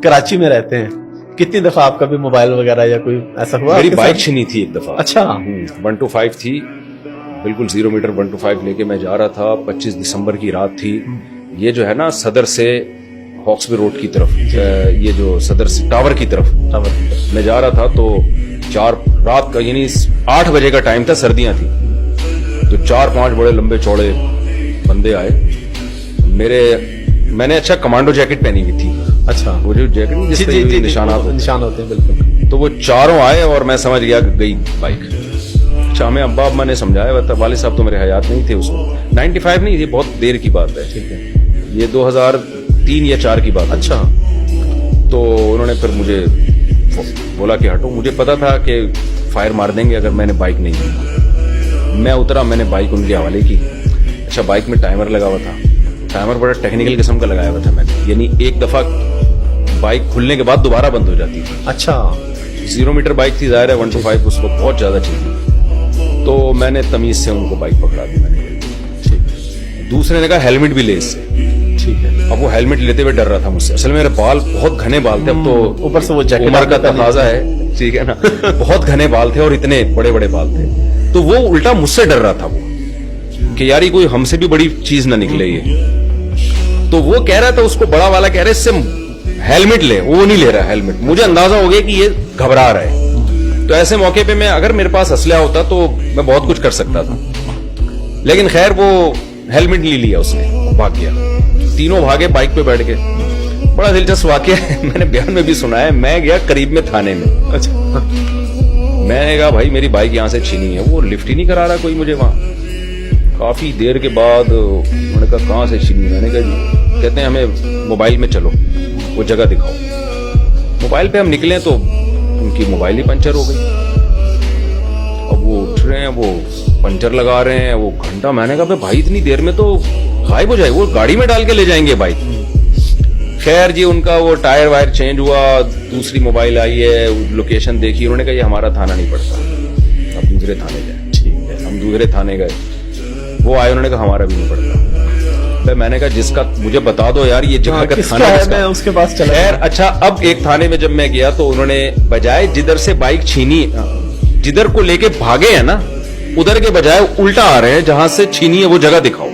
کراچی میں رہتے ہیں, کتنی دفعہ آپ کا بھی موبائل وغیرہ یا کوئی ایسا ہوا؟ میری بائک چھینی تھی ایک دفعہ. اچھا. 125 تھی, بالکل 0 میٹر 125 لے کے میں جا رہا تھا. 25 دسمبر کی رات تھی. یہ جو ہے نا صدر سے ہاکسبے روڈ کی طرف, یہ جو صدر سے ٹاور کی طرف میں جا رہا تھا, تو 4 رات کا یعنی 8 بجے کا ٹائم تھا, سردیاں تھی, تو 4-5 بڑے لمبے چوڑے بندے آئے. میں نے اچھا کمانڈو جیکٹ پہنی ہوئی تھی. اچھا, وہ جو جیکٹ جس پہ نشان ہوتے ہیں بالکل. تو وہ چاروں آئے اور میں سمجھ گیا کہ گئی بائک. اچھا, ہمیں ابا ابا نے سمجھایا, والد صاحب تو میرے حیات نہیں تھے اس وقت. 95 نہیں, یہ بہت دیر کی بات ہے. ٹھیک ہے, یہ 2003 یا 4 کی بات ہے. اچھا. تو انہوں نے پھر مجھے بولا کہ ہٹو. مجھے پتا تھا کہ فائر مار دیں گے اگر میں نے بائک نہیں کی. میں اترا, میں نے بائک ان کے حوالے کی. اچھا, بائک میں ٹائمر لگا ہوا تھا. ٹائمر بڑا ٹیکنیکل قسم کا لگایا ہوا تھا میں نے, یعنی ایک دفعہ بائک کھلنے کے بعد دوبارہ بند ہو جاتی تھی. اچھا. 0 میٹر بائک تھی, ظاہر ہے 125 اس وقت بہت زیادہ چیز. تو میں نے تمیز سے ان کو بائک پکڑا دی. میں نے دوسرے نے کہا ہیلمٹ بھی لے اس سے. ٹھیک ہے. اب وہ ہیلمٹ لیتے ہوئے ڈر رہا تھا مجھ سے. اصل میرے بال بہت گھنے بال تھے. اب تو اوپر سے وہ عمر کا تقاضا ہے, ٹھیک ہے نا. بہت گھنے بال تھے اور اتنے بڑے بڑے بال تھے. تو وہ الٹا مجھ سے ڈر رہا تھا, وہ کہ یاری کوئی ہم سے بھی بڑی چیز نہ نکلے یہ. تو وہ کہہ رہا تھا, اس کو بڑا والا کہہ رہے اس سے ہیلمٹ لے, وہ نہیں لے رہا ہیلمٹ. مجھے اندازہ ہو گیا کہ یہ گھبرا رہا ہے. تو ایسے موقع پہ میں, اگر میرے پاس اسلحہ ہوتا تو میں بہت کچھ کر سکتا تھا, لیکن خیر وہ ہیلمٹ نہیں لیا, اس نے بھاگ گیا. تینوں بھاگے بائک پہ بیٹھ کے. بڑا دلچسپ واقعہ ہے, میں نے بیان میں بھی سنا ہے. میں گیا قریب میں تھانے میں. اچھا. میں نے کہا بھائی میری بائک یہاں سے چھینی ہے. وہ لفٹ ہی نہیں کرا رہا کوئی مجھے وہاں. کافی دیر کے بعد انہوں نے کہا کہاں سے چھینی. میں نے کہا جی, کہتے ہیں ہمیں موبائل میں چلو, وہ جگہ دکھاؤ. موبائل پہ ہم نکلے تو ان کی موبائل ہی پنچر ہو گئی. اب وہ اٹھ رہے ہیں, وہ پنچر لگا رہے ہیں, وہ گھنٹہ. میں نے کہا بھائی اتنی دیر میں تو غائب ہو جائے, وہ گاڑی میں ڈال کے لے جائیں گے بائک. خیر جی, ان کا وہ ٹائر وائر چینج ہوا, دوسری موبائل آئی ہے, لوکیشن دیکھی. انہوں نے کہا یہ ہمارا تھانہ نہیں پڑتا, اب دوسرے تھانے جائیں. ٹھیک ہے, ہم دوسرے تھانے گئے. وہ آئے, انہوں نے کہا ہمارا بھی نہیں پڑتا. میں نے کہا جس کا مجھے بتا دو یار, یہ جگہ کا تھانہ ہے, میں اس کے پاس چلا. خیر اچھا, اب ایک تھانے میں جب میں گیا تو انہوں نے بجائے جدھر سے بائک چھینی, جدھر کو لے کے بھاگے ہیں نا, ادھر کے بجائے الٹا آ رہے ہیں, جہاں سے چھینی ہے وہ جگہ دکھاؤ.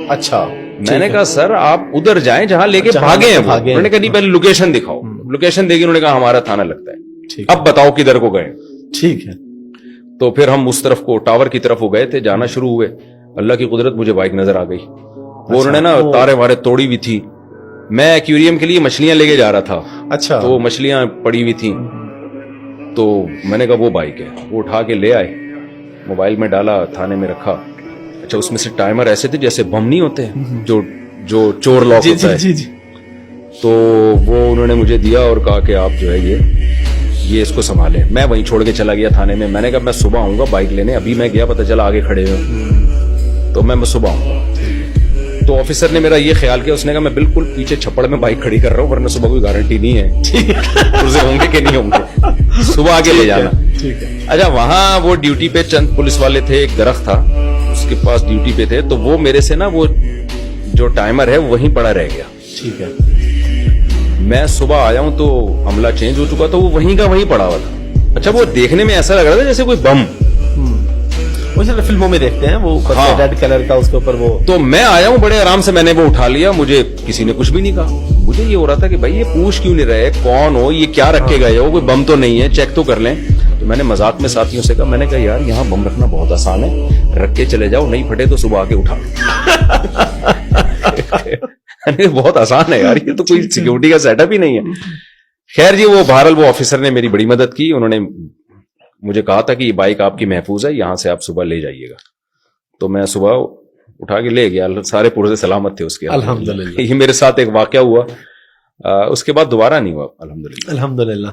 اچھا. میں نے کہا سر آپ ادھر جائیں جہاں لے کے بھاگے ہیں. انہوں نے کہا نہیں, پہلے لوکیشن دکھاؤ. لوکیشن دیکھی, انہوں نے کہا ہمارا تھانہ لگتا ہے, اب بتاؤ کدھر کو گئے. ٹھیک ہے. تو پھر ہم اس طرف کو, ٹاور کی طرف ہو گئے تھے, جانا شروع ہوئے. اللہ کی قدرت, مجھے بائک نظر آ گئی. وہ انہوں نے نا تارے وارے توڑی ہوئی تھی. میں ایکویریم کے لیے مچھلیاں لے کے جا رہا تھا. اچھا. تو وہ مچھلیاں پڑی ہوئی تھیں, تو میں نے کہا وہ بائک ہے. وہ اٹھا کے لے آئے, موبائل میں ڈالا, تھانے میں رکھا. اچھا, اس میں سے ٹائمر ایسے تھے جیسے بم نہیں ہوتے جو چور لاک ہوتا ہے. تو وہ انہوں نے مجھے دیا اور کہا کہ آپ جو ہے یہ اس کو سنبھالیں. میں وہیں چھوڑ کے چلا گیا تھانے میں. میں نے کہا میں صبح آؤں گا بائک لینے. ابھی میں گیا, پتہ چلا آگے کھڑے ہوئے, تو میں صبح آؤں گا. تو آفیسر نے میرا یہ خیال کیا, اس نے کہا میں بالکل پیچھے چھپڑ میں بائک کھڑی کر رہا ہوں, ورنہ صبح کوئی گارنٹی نہیں ہے پرزے ہوں گے کہ نہیں ہوں گے, صبح آگے لے جانا. اچھا, وہاں وہ ڈیوٹی پہ چند پولیس والے تھے, ایک درخت تھا اس کے پاس ڈیوٹی پہ تھے. تو وہ میرے سے نا وہ جو ٹائمر ہے وہیں پڑا رہ گیا. ٹھیک ہے. میں صبح آیا ہوں تو عملہ چینج ہو چکا تھا, وہ وہیں کا وہیں پڑا ہوا تھا. اچھا, وہ دیکھنے میں ایسا لگ رہا تھا جیسے کوئی بم, وہ فلموں میں دیکھتے ہیں وہ ریڈ کلر کا, اس کے اوپر وہ. تو میں آیا ہوں بڑے آرام سے, میں نے وہ اٹھا لیا. مجھے کسی نے کچھ بھی نہیں کہا. مجھے یہ ہو رہا تھا کہ بھائی یہ پوچھ کیوں نہیں رہے, کون ہو, یہ کیا رکھ کے گئے ہو, کوئی بم تو نہیں ہے, چیک تو کر لیں. تو میں نے مذاق میں ساتھیوں سے کہا, میں نے کہا یار یہاں بم رکھنا بہت آسان ہے, رکھ کے چلے جاؤ, نہیں پھٹے تو صبح آ کے اٹھا. بہت آسان ہے یار, یہ تو کوئی سیکورٹی کا سیٹ اپ ہی نہیں ہے. خیر جی, وہ بہرحال وہ آفیسر نے میری بڑی مدد کی. انہوں نے مجھے کہا تھا کہ یہ بائک آپ کی محفوظ ہے, یہاں سے آپ صبح لے جائیے گا. تو میں صبح اٹھا کے لے گیا, سارے پرزے سلامت تھے اس کے. الحمدللہ. یہ میرے ساتھ ایک واقعہ ہوا, اس کے بعد دوبارہ نہیں ہوا الحمدللہ. الحمدللہ.